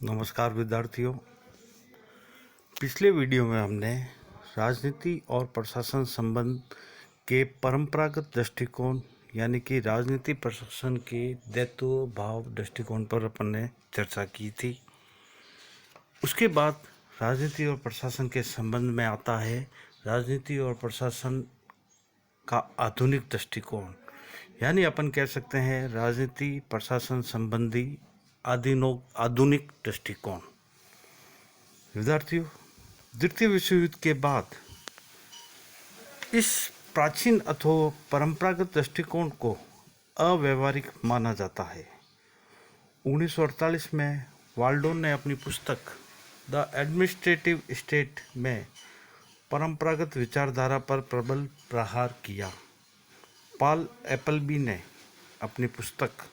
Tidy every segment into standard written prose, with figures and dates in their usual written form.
नमस्कार विद्यार्थियों। पिछले वीडियो में हमने राजनीति और प्रशासन संबंध के परंपरागत दृष्टिकोण यानी कि राजनीति प्रशासन के दायित्व भाव दृष्टिकोण पर अपन ने चर्चा की थी। उसके बाद राजनीति और प्रशासन के संबंध में आता है राजनीति और प्रशासन का आधुनिक दृष्टिकोण, यानी अपन कह सकते हैं राजनीति प्रशासन संबंधी आधुनिक दृष्टिकोण। विद्यार्थियों, द्वितीय विश्व युद्ध के बाद इस प्राचीन अथवा परंपरागत दृष्टिकोण को अव्यवहारिक माना जाता है। 1948 में वाल्डोन ने अपनी पुस्तक द एडमिनिस्ट्रेटिव स्टेट में परंपरागत विचारधारा पर प्रबल प्रहार किया। पॉल एपलबी ने अपनी पुस्तक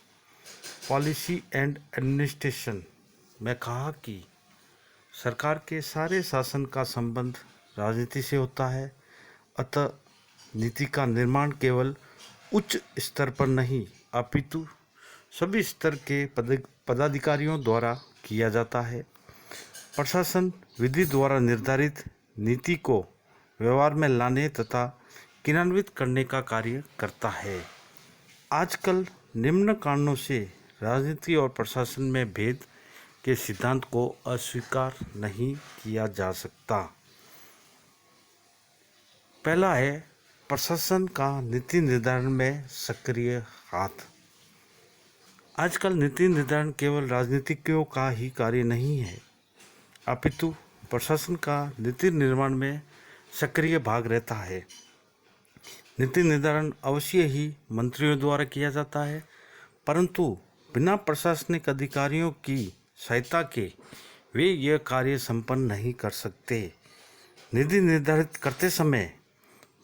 पॉलिसी एंड एडमिनिस्ट्रेशन में कहा कि सरकार के सारे शासन का संबंध राजनीति से होता है, अतः नीति का निर्माण केवल उच्च स्तर पर नहीं अपितु सभी स्तर के पदाधिकारियों द्वारा किया जाता है। प्रशासन विधि द्वारा निर्धारित नीति को व्यवहार में लाने तथा क्रियान्वित करने का कार्य करता है। आजकल निम्न कारणों से राजनीति और प्रशासन में भेद के सिद्धांत को अस्वीकार नहीं किया जा सकता। पहला है प्रशासन का नीति निर्धारण में सक्रिय हाथ। आजकल नीति निर्धारण केवल राजनीतिज्ञों का ही कार्य नहीं है, अपितु प्रशासन का नीति निर्माण में सक्रिय भाग रहता है। नीति निर्धारण अवश्य ही मंत्रियों द्वारा किया जाता है, परंतु बिना प्रशासनिक अधिकारियों की सहायता के वे यह कार्य संपन्न नहीं कर सकते। नीति निर्धारित करते समय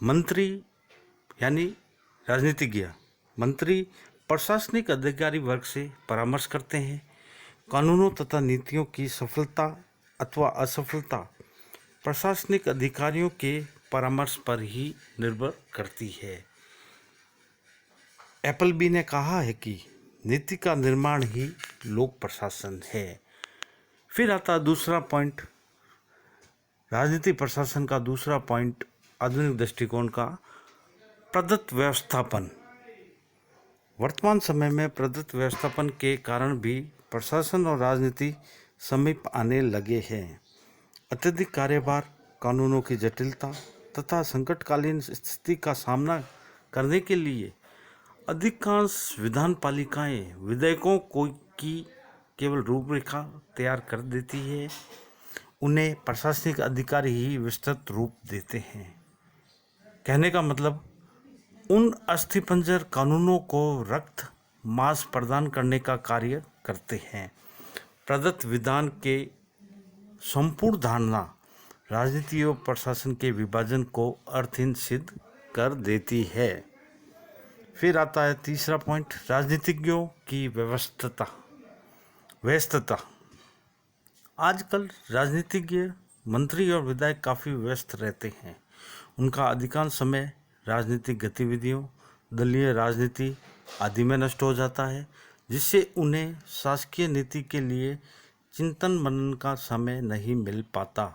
मंत्री यानी राजनीतिज्ञ मंत्री प्रशासनिक अधिकारी वर्ग से परामर्श करते हैं। कानूनों तथा नीतियों की सफलता अथवा असफलता प्रशासनिक अधिकारियों के परामर्श पर ही निर्भर करती है। एपलबी ने कहा है कि नीति का निर्माण ही लोक प्रशासन है। फिर आता दूसरा पॉइंट, राजनीति प्रशासन का दूसरा पॉइंट आधुनिक दृष्टिकोण का प्रदत्त व्यवस्थापन। वर्तमान समय में प्रदत्त व्यवस्थापन के कारण भी प्रशासन और राजनीति समीप आने लगे हैं। अत्यधिक कार्यभार, कानूनों की जटिलता तथा संकटकालीन स्थिति का सामना करने के लिए अधिकांश विधान पालिकाएँ विधेयकों की केवल रूपरेखा तैयार कर देती है, उन्हें प्रशासनिक अधिकारी ही विस्तृत रूप देते हैं। कहने का मतलब उन अस्थिपंजर कानूनों को रक्त मांस प्रदान करने का कार्य करते हैं। प्रदत्त विधान के संपूर्ण धारणा राजनीति और प्रशासन के विभाजन को अर्थहीन सिद्ध कर देती है। फिर आता है तीसरा पॉइंट, राजनीतिज्ञों की व्यस्तता। आजकल राजनीतिज्ञ मंत्री और विधायक काफ़ी व्यस्त रहते हैं। उनका अधिकांश समय राजनीतिक गतिविधियों, दलीय राजनीति आदि में नष्ट हो जाता है, जिससे उन्हें शासकीय नीति के लिए चिंतन मनन का समय नहीं मिल पाता,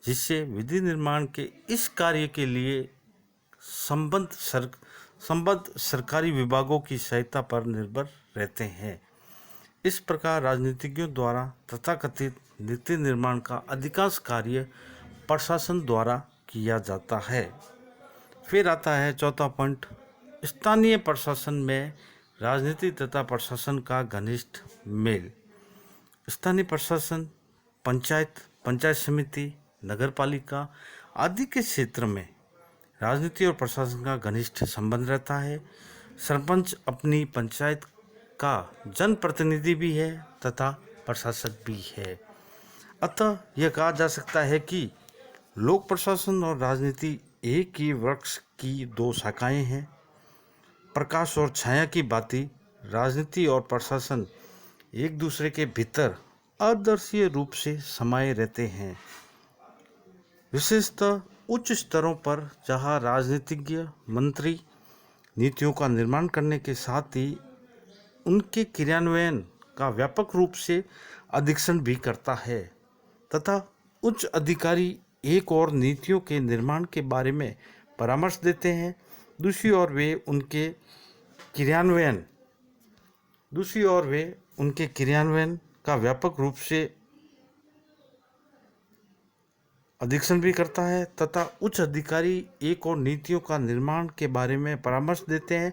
जिससे विधि निर्माण के इस कार्य के लिए संबद्ध सरकारी विभागों की सहायता पर निर्भर रहते हैं। इस प्रकार राजनीतिज्ञों द्वारा तथाकथित नीति निर्माण का अधिकांश कार्य प्रशासन द्वारा किया जाता है। फिर आता है चौथा पॉइंट, स्थानीय प्रशासन में राजनीति तथा प्रशासन का घनिष्ठ मेल। स्थानीय प्रशासन पंचायत समिति, नगरपालिका आदि के क्षेत्र में राजनीति और प्रशासन का घनिष्ठ संबंध रहता है। सरपंच अपनी पंचायत का जनप्रतिनिधि भी है तथा प्रशासक भी है। अतः यह कहा जा सकता है कि लोक प्रशासन और राजनीति एक ही वृक्ष की दो शाखाएं हैं। प्रकाश और छाया की भांति राजनीति और प्रशासन एक दूसरे के भीतर अदृश्य रूप से समाये रहते हैं। विशेषतः उच्च स्तरों पर जहां राजनीतिज्ञ मंत्री नीतियों का निर्माण करने के साथ ही उनके क्रियान्वयन का व्यापक रूप से अधीक्षण भी करता है तथा उच्च अधिकारी एक और नीतियों के निर्माण के बारे में परामर्श देते हैं। दूसरी ओर वे उनके क्रियान्वयन का व्यापक रूप से अधीक्षण भी करता है तथा उच्च अधिकारी एक और नीतियों का निर्माण के बारे में परामर्श देते हैं।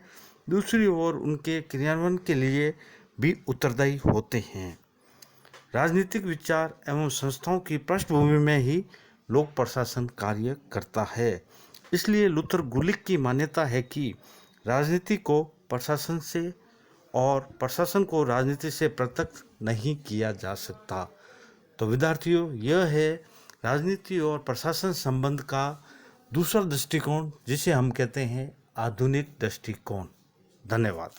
दूसरी ओर उनके क्रियान्वयन के लिए भी उत्तरदायी होते हैं। राजनीतिक विचार एवं संस्थाओं की पृष्ठभूमि में ही लोक प्रशासन कार्य करता है। इसलिए लूथर गुलिक की मान्यता है कि राजनीति को प्रशासन से और प्रशासन को राजनीति से पृथक नहीं किया जा सकता। तो विद्यार्थियों, यह है राजनीति और प्रशासन संबंध का दूसरा दृष्टिकोण, जिसे हम कहते हैं आधुनिक दृष्टिकोण। धन्यवाद।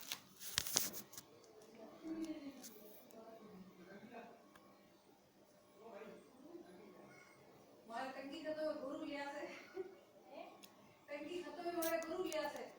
टंकी खत्म, गुरु लिया से।